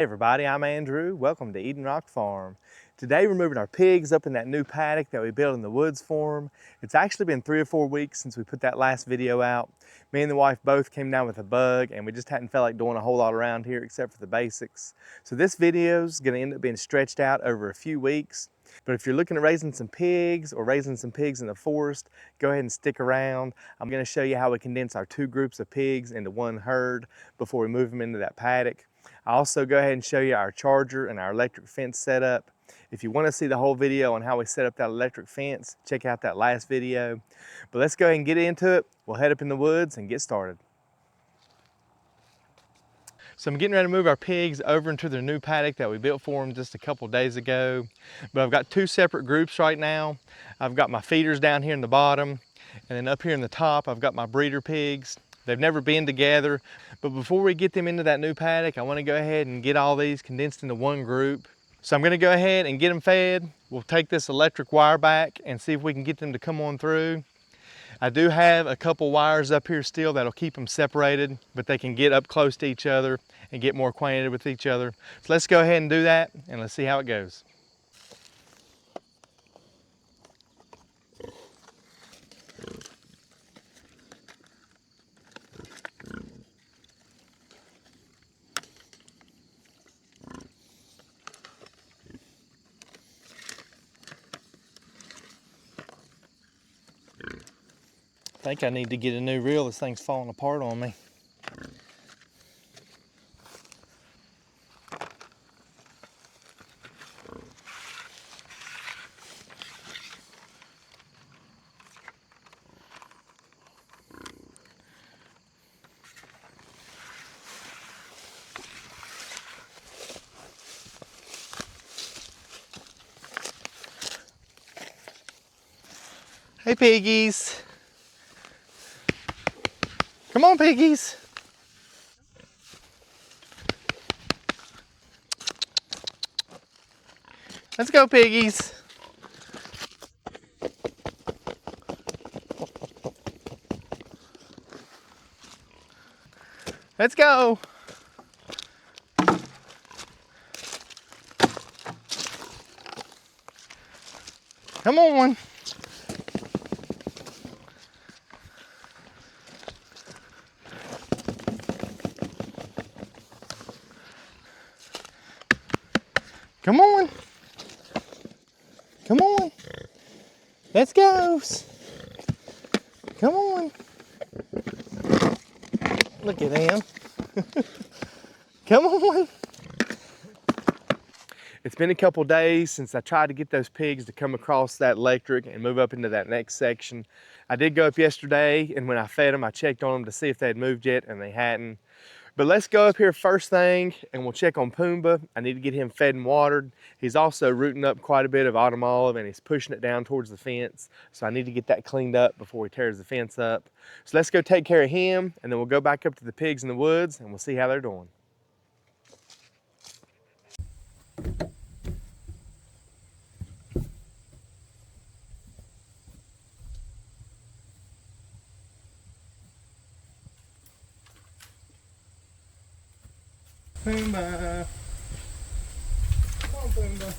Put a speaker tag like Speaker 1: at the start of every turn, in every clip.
Speaker 1: Hey everybody, I'm Andrew. Welcome to Eden Rock Farm. Today we're moving our pigs up in that new paddock that we built in the woods for them. It's actually been 3 or 4 weeks since we put that last video out. Me and the wife both came down with a bug and we just hadn't felt like doing a whole lot around here except for the basics. So this video is going to end up being stretched out over a few weeks. But if you're looking at raising some pigs or raising some pigs in the forest, go ahead and stick around. I'm going to show you how we condense our 2 groups of pigs into one herd before we move them into that paddock. I'll also go ahead and show you our charger and our electric fence setup. If you want to see the whole video on how we set up that electric fence, check out that last video. But let's go ahead and get into it. We'll head up in the woods and get started. So I'm getting ready to move our pigs over into their new paddock that we built for them just a couple days ago. But I've got 2 separate groups right now. I've got my feeders down here in the bottom, and then up here in the top I've got my breeder pigs. They've never been together, but before we get them into that new paddock, I want to go ahead and get all these condensed into one group. So I'm going to go ahead and get them fed. We'll take this electric wire back and see if we can get them to come on through. I do have a couple wires up here still that'll keep them separated, but they can get up close to each other and get more acquainted with each other. So let's go ahead and do that and let's see how it goes. I think I need to get a new reel. This thing's falling apart on me. Hey piggies. Come on, piggies. Let's go, piggies. Let's go. Come on. Come on. Come on. Let's go. Come on. Look at him. Come on. It's been a couple days since I tried to get those pigs to come across that electric and move up into that next section. I did go up yesterday, and when I fed them, I checked on them to see if they had moved yet, and they hadn't. But let's go up here first thing and we'll check on Pumbaa. I need to get him fed and watered. He's also rooting up quite a bit of autumn olive and he's pushing it down towards the fence. So I need to get that cleaned up before he tears the fence up. So let's go take care of him and then we'll go back up to the pigs in the woods and we'll see how they're doing. Pumbaa. Come on, Pumbaa.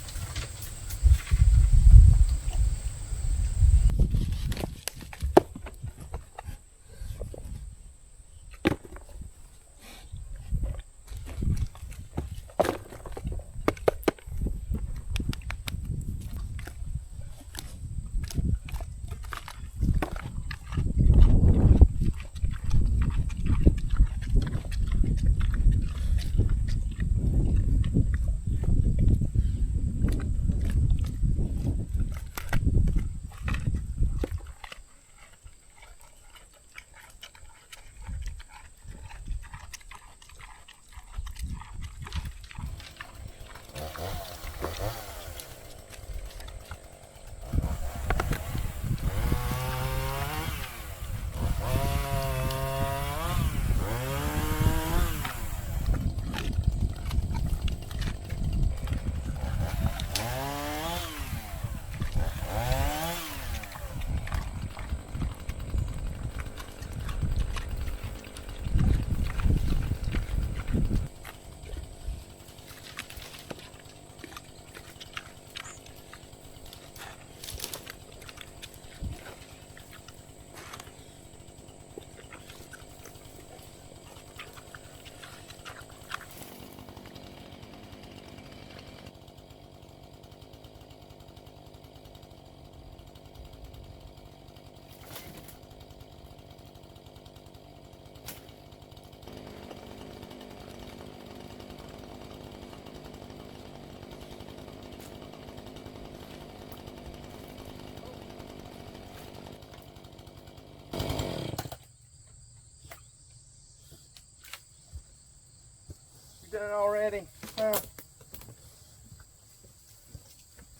Speaker 1: ready. Let's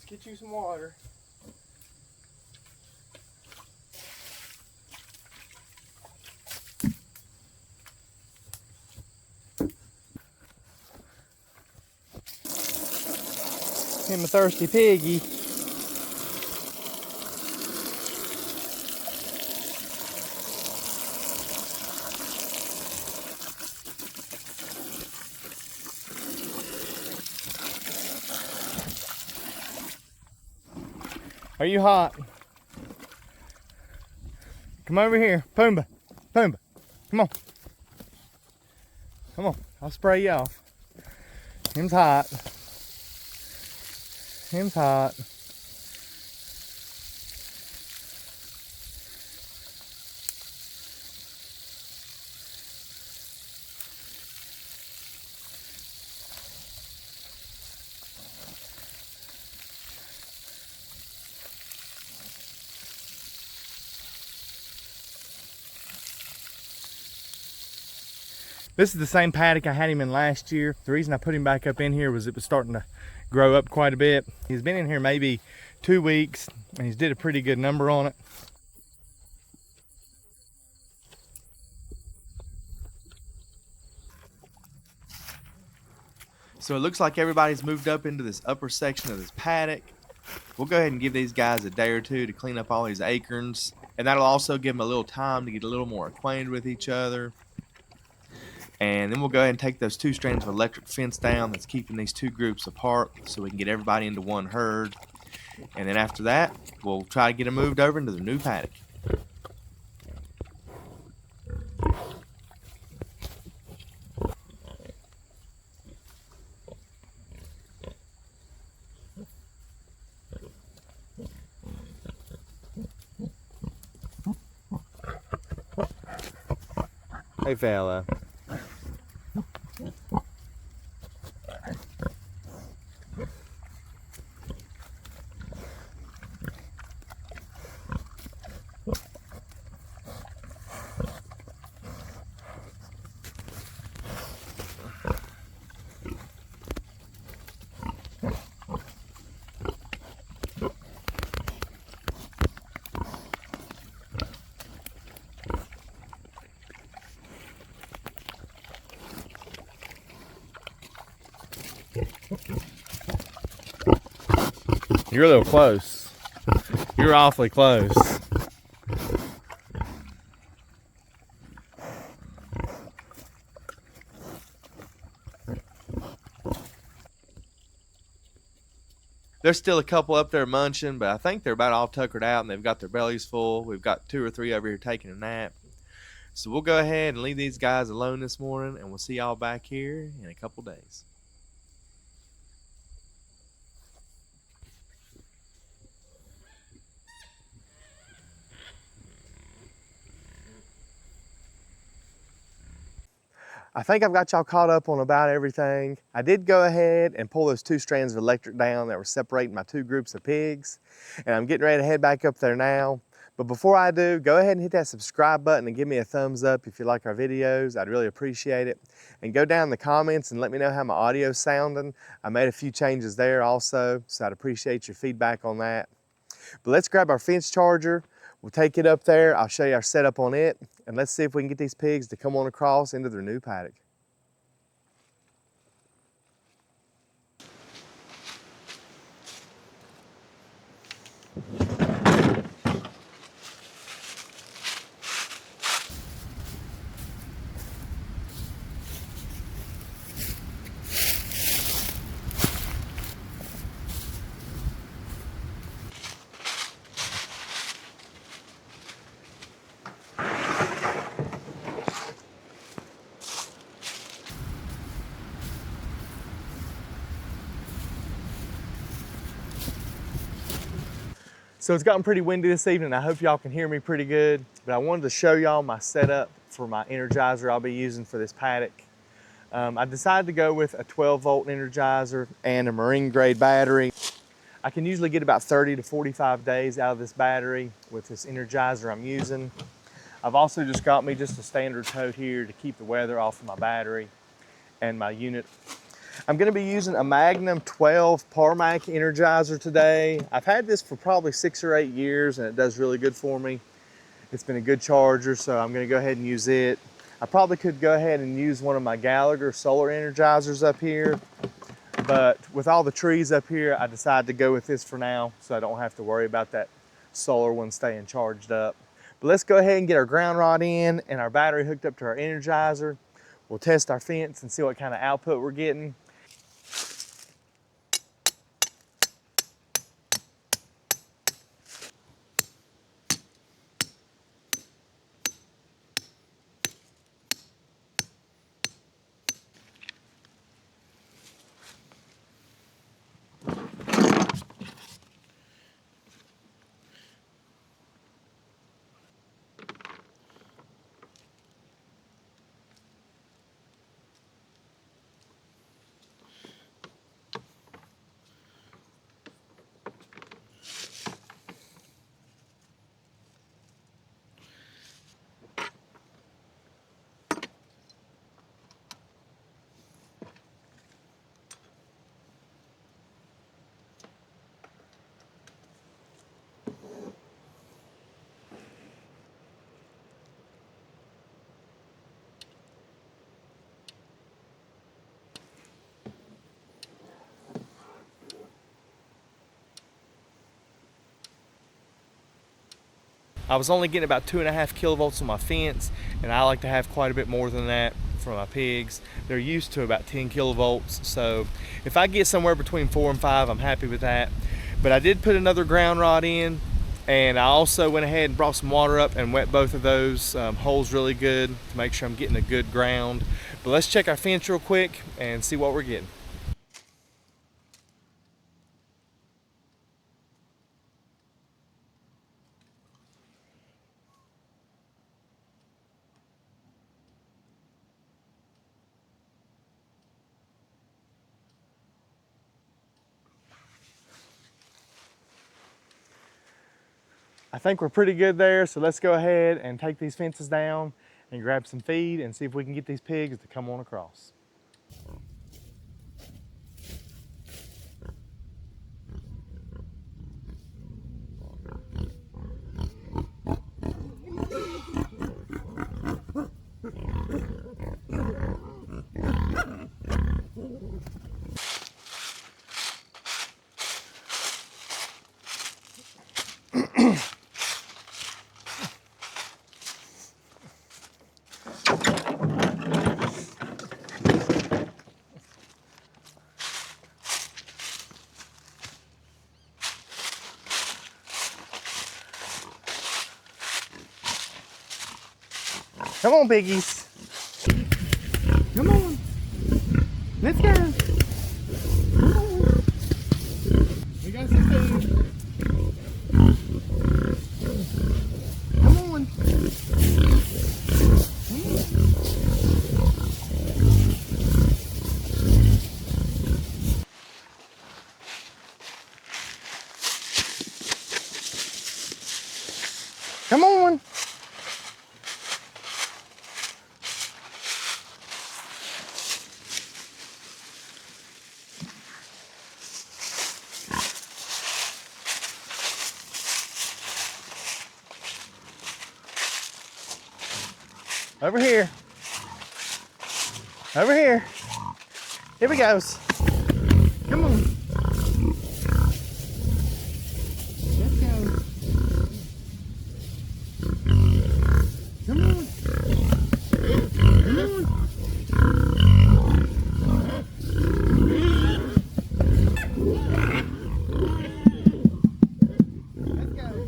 Speaker 1: get you some water. Him a thirsty piggy. Are you hot? Come over here, Pumbaa. Pumbaa, come on. Come on, I'll spray you off. Him's hot. Him's hot. This is the same paddock I had him in last year. The reason I put him back up in here was it was starting to grow up quite a bit. He's been in here maybe 2 weeks and he's did a pretty good number on it. So it looks like everybody's moved up into this upper section of this paddock. We'll go ahead and give these guys a day or two to clean up all these acorns, and that'll also give them a little time to get a little more acquainted with each other. And then we'll go ahead and take those 2 strands of electric fence down that's keeping these 2 groups apart so we can get everybody into one herd. And then after that, we'll try to get them moved over into the new paddock. Hey fella. You're a little close. You're awfully close. There's still a couple up there munching, but I think they're about all tuckered out and they've got their bellies full. We've got 2 or 3 over here taking a nap. So we'll go ahead and leave these guys alone this morning, and we'll see y'all back here in a couple days. I think I've got y'all caught up on about everything. I did go ahead and pull those 2 strands of electric down that were separating my 2 groups of pigs, and I'm getting ready to head back up there now. But before I do, go ahead and hit that subscribe button and give me a thumbs up if you like our videos. I'd really appreciate it. And go down in the comments and let me know how my audio's sounding. I made a few changes there also, so I'd appreciate your feedback on that. But let's grab our fence charger. We'll take it up there. I'll show you our setup on it, and let's see if we can get these pigs to come on across into their new paddock. So it's gotten pretty windy this evening. I hope y'all can hear me pretty good, but I wanted to show y'all my setup for my Energizer I'll be using for this paddock. I decided to go with a 12-volt Energizer and a marine grade battery. I can usually get about 30 to 45 days out of this battery with this Energizer I'm using. I've also just got me just a standard tote here to keep the weather off of my battery and my unit. I'm gonna be using a Magnum 12 Parmak Energizer today. I've had this for probably 6 or 8 years and it does really good for me. It's been a good charger, so I'm gonna go ahead and use it. I probably could go ahead and use one of my Gallagher solar energizers up here, but with all the trees up here, I decided to go with this for now so I don't have to worry about that solar one staying charged up. But let's go ahead and get our ground rod in and our battery hooked up to our energizer. We'll test our fence and see what kind of output we're getting. I was only getting about 2.5 kilovolts on my fence, and I like to have quite a bit more than that for my pigs. They're used to about 10 kilovolts, so if I get somewhere between 4 and 5, I'm happy with that. But I did put another ground rod in, and I also went ahead and brought some water up and wet both of those holes really good to make sure I'm getting a good ground. But let's check our fence real quick and see what we're getting. I think we're pretty good there, so let's go ahead and take these fences down and grab some feed and see if we can get these pigs to come on across. Come on, piggies. Come on. Let's go. Come on. We got some food. Come on. Come on. Over here. Over here. Here we goes. Come on. Let's go. Come on. Come on. Let's go.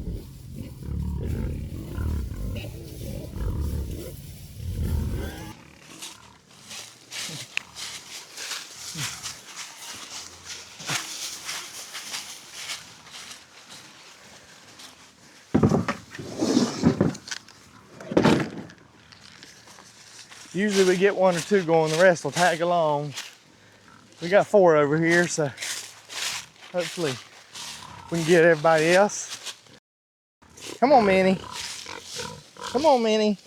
Speaker 1: Usually we get 1 or 2 going, the rest will tag along. We got 4 over here, so hopefully we can get everybody else. Come on, Minnie. Come on, Minnie.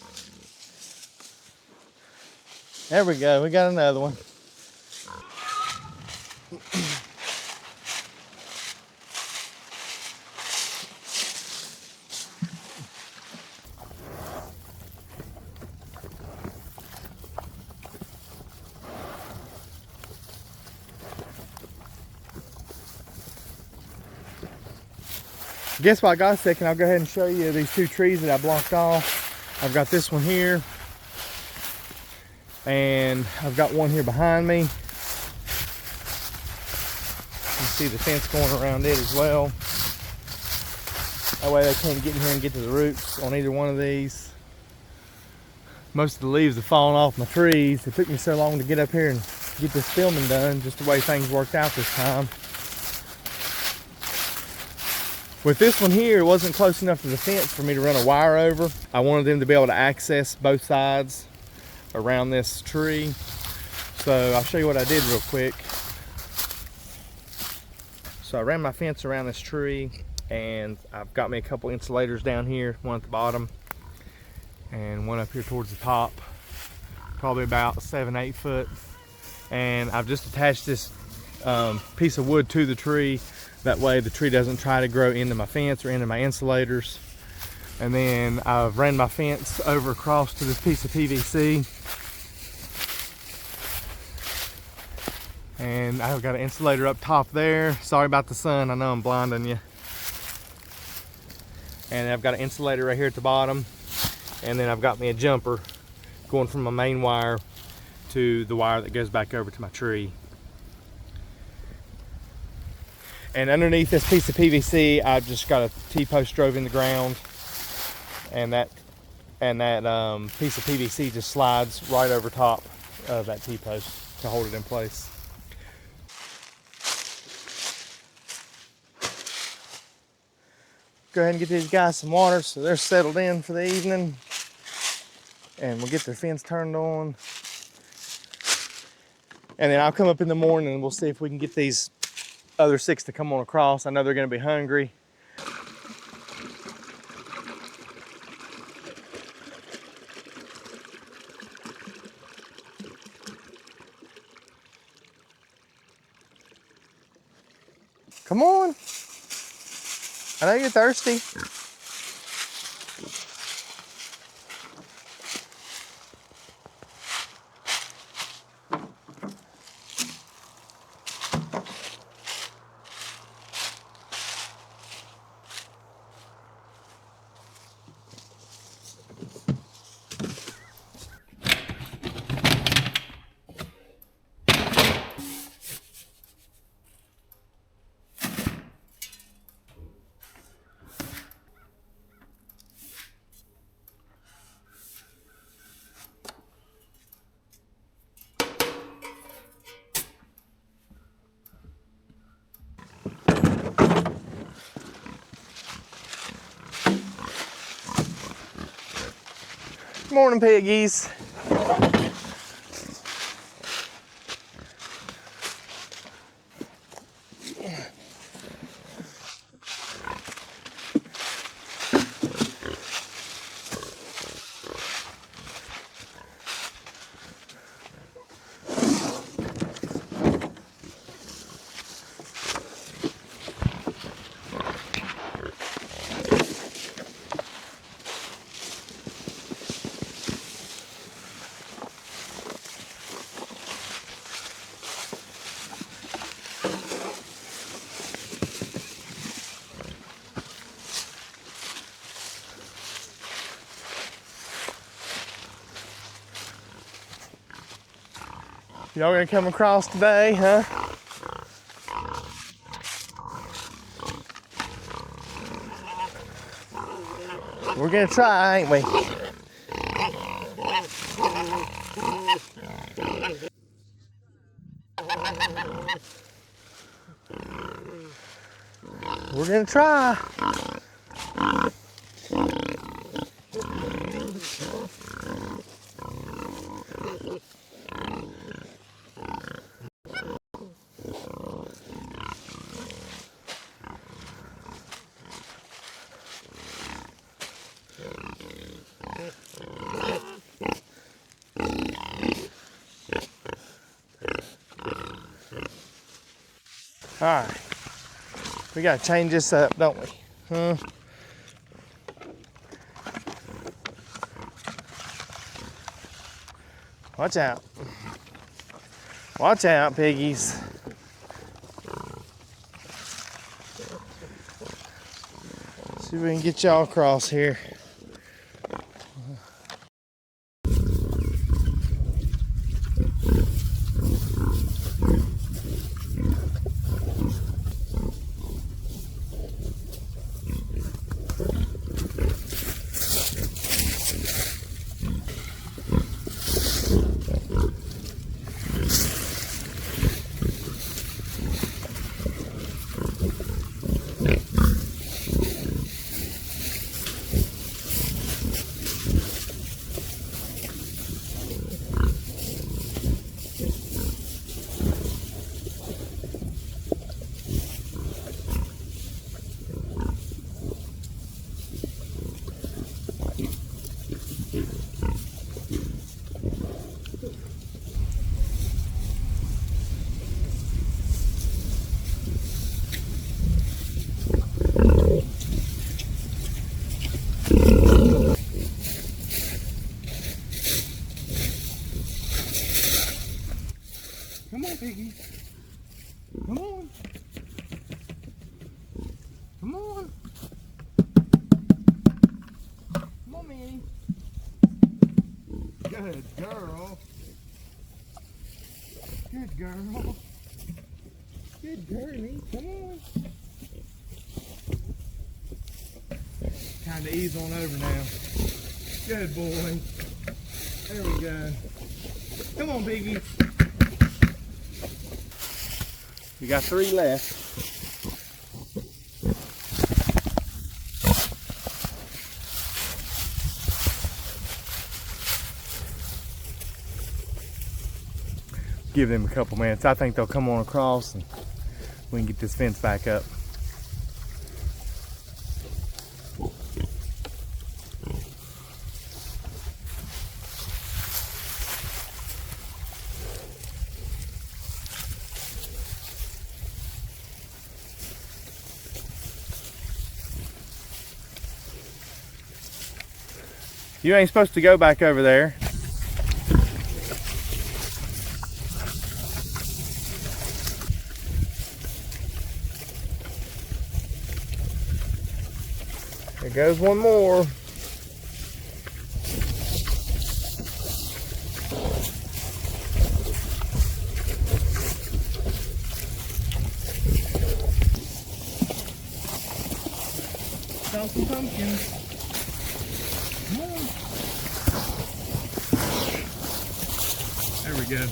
Speaker 1: There we go, we got another one. Guess what I got a second, I'll go ahead and show you these two trees that I blocked off. I've got this one here, and I've got one here behind me. You can see the fence going around it as well. That way they can't get in here and get to the roots on either one of these. Most of the leaves have fallen off my trees. It took me so long to get up here and get this filming done, just the way things worked out this time. With this one here, it wasn't close enough to the fence for me to run a wire over. I wanted them to be able to access both sides around this tree. So I'll show you what I did real quick. So I ran my fence around this tree, and I've got me a couple insulators down here, one at the bottom and one up here towards the top, probably about 7-8 foot. And I've just attached this piece of wood to the tree. That way the tree doesn't try to grow into my fence or into my insulators. And then I've ran my fence over across to this piece of PVC. And I've got an insulator up top there. Sorry about the sun, I know I'm blinding you. And I've got an insulator right here at the bottom. And then I've got me a jumper going from my main wire to the wire that goes back over to my tree. And underneath this piece of PVC, I've just got a T-post drove in the ground, and that piece of PVC just slides right over top of that T-post to hold it in place. Go ahead and get these guys some water so they're settled in for the evening, and we'll get their fence turned on. And then I'll come up in the morning and we'll see if we can get these other 6 to come on across. I know they're going to be hungry. Come on. I know you're thirsty. Morning, piggies. Y'all gonna come across today, huh? We're gonna try, ain't we? We're gonna try. All right. We gotta change this up, don't we? Huh? Watch out. Watch out, piggies. See if we can get y'all across here. Come on, piggy. Come on. Come on. Come on, Manny. Good girl. Good girl. Good girlie. Come on. Time to ease on over now. Good boy. There we go. Come on, Biggie. We got 3 left. Give them a couple minutes. I think they'll come on across and we can get this fence back up. You ain't supposed to go back over there. There goes one more. Saw some pumpkins. Come on. There we go.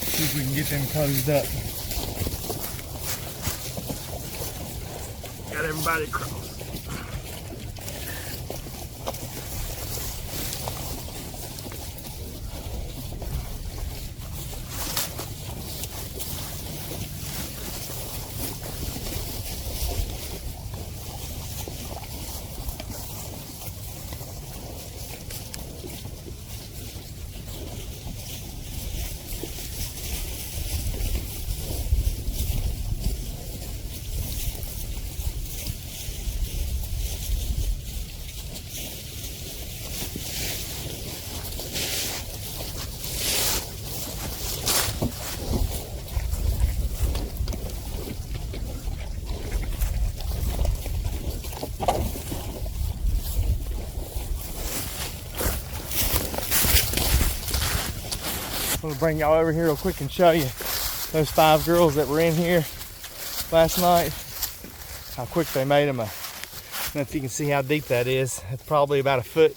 Speaker 1: See if we can get them closed up. Got everybody across. I'm gonna bring y'all over here real quick and show you those 5 girls that were in here last night, how quick they made them. I don't know if you can see how deep that is. It's probably about a foot,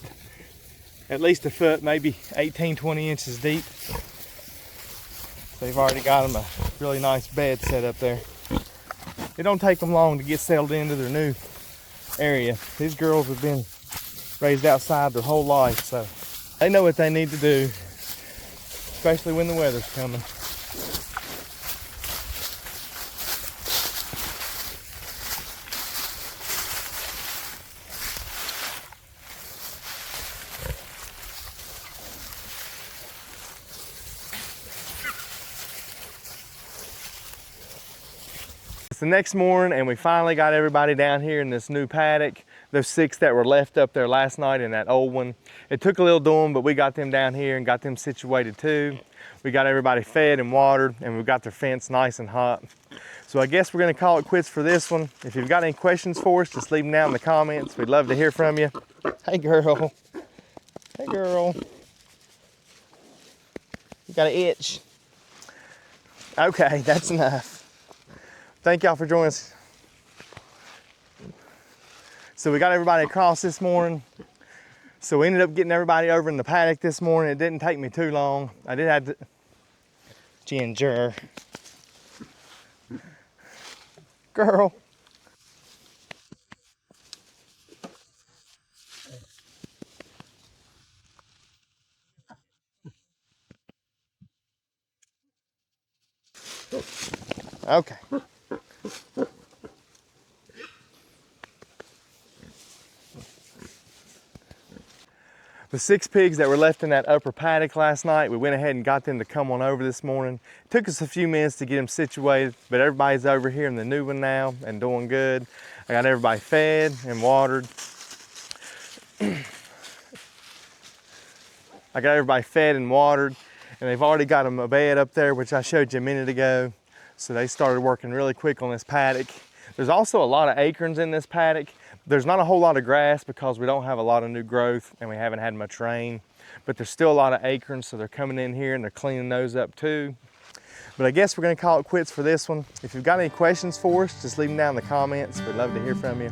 Speaker 1: at least a foot, maybe 18, 20 inches deep. They've already got them a really nice bed set up there. It don't take them long to get settled into their new area. These girls have been raised outside their whole life, so they know what they need to do, especially when the weather's coming. It's the next morning and we finally got everybody down here in this new paddock. Those 6 that were left up there last night in that old one. It took a little doing, but we got them down here and got them situated too. We got everybody fed and watered, and we've got their fence nice and hot. So I guess we're gonna call it quits for this one. If you've got any questions for us, just leave them down in the comments. We'd love to hear from you. Hey girl, hey girl. You got an itch. Okay, that's enough. Thank y'all for joining us. So we got everybody across this morning. So we ended up getting everybody over in the paddock this morning. It didn't take me too long. I did have to, Ginger. Girl. Okay. The 6 pigs that were left in that upper paddock last night, we went ahead and got them to come on over this morning. It took us a few minutes to get them situated, but everybody's over here in the new one now and doing good. I got everybody fed and watered. I got everybody fed and watered, and they've already got them a bed up there, which I showed you a minute ago. So they started working really quick on this paddock. There's also a lot of acorns in this paddock. There's not a whole lot of grass because we don't have a lot of new growth and we haven't had much rain, but there's still a lot of acorns, so they're coming in here and they're cleaning those up too. But I guess we're gonna call it quits for this one. If you've got any questions for us, just leave them down in the comments. We'd love to hear from you.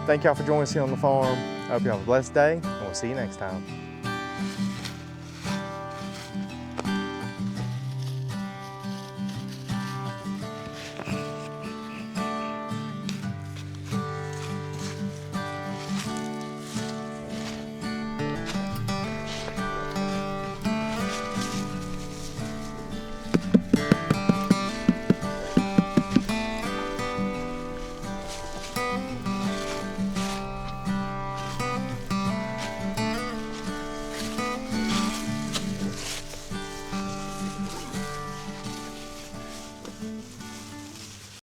Speaker 1: Thank y'all for joining us here on the farm. I hope you have a blessed day, and we'll see you next time.